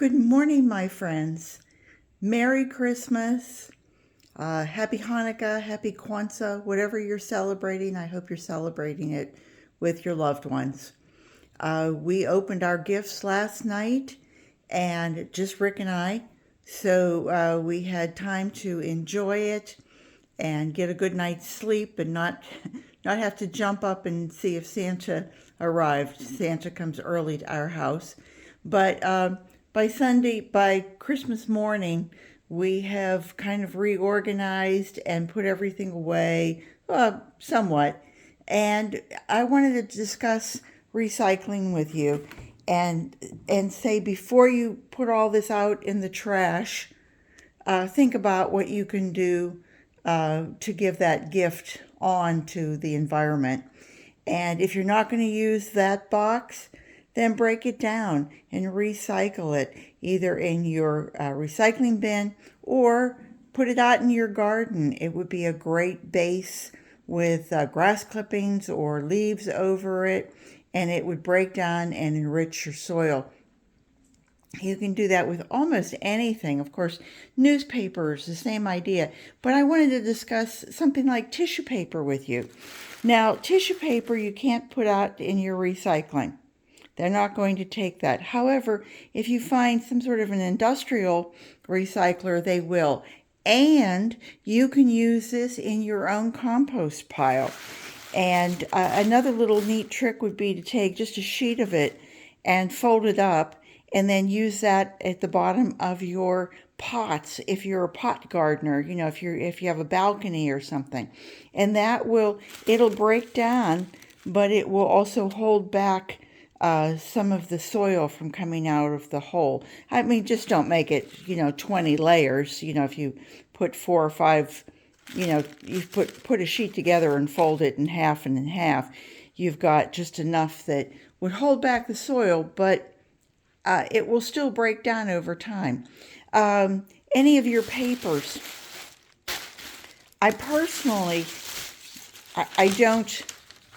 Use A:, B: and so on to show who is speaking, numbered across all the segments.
A: Good morning, my friends. Merry Christmas. Happy Hanukkah, Happy Kwanzaa, whatever you're celebrating. I hope you're celebrating it with your loved ones. We opened our gifts last night, and just Rick and I. So we had time to enjoy it and get a good night's sleep and not not have to jump up and see if Santa arrived. Santa comes early to our house, but by Christmas morning, we have kind of reorganized and put everything away, somewhat. And I wanted to discuss recycling with you and say before you put all this out in the trash, think about what you can do to give that gift on to the environment. And if you're not going to use that box, then break it down and recycle it either in your recycling bin or put it out in your garden. It would be a great base with grass clippings or leaves over it, and it would break down and enrich your soil. You can do that with almost anything. Of course, newspapers, the same idea. But I wanted to discuss something like tissue paper with you. Now, tissue paper you can't put out in your recycling. They're not going to take that. However, if you find some sort of an industrial recycler, they will. And you can use this in your own compost pile. And another little neat trick would be to take just a sheet of it and fold it up and then use that at the bottom of your pots if you're a pot gardener, if you have a balcony or something. And it'll break down, but it will also hold back some of the soil from coming out of the hole. I mean, just don't make it, 20 layers. If you put 4 or 5, you put a sheet together and fold it in half and in half, you've got just enough that would hold back the soil, but it will still break down over time. Any of your papers, I personally, I don't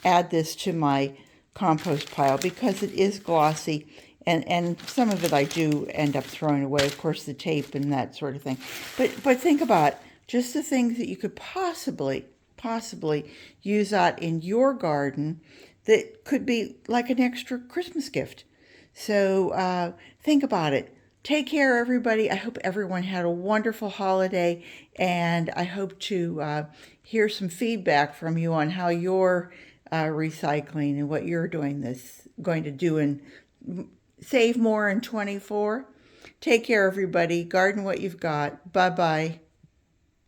A: add this to my compost pile because it is glossy, and some of it I do end up throwing away, of course, the tape and that sort of thing. But think about just the things that you could possibly use out in your garden that could be like an extra Christmas gift. So think about it. Take care, everybody. I hope everyone had a wonderful holiday, and I hope to hear some feedback from you on how you're recycling and what you're going to do and save more in 24. Take care, everybody. Garden what you've got. Bye-bye.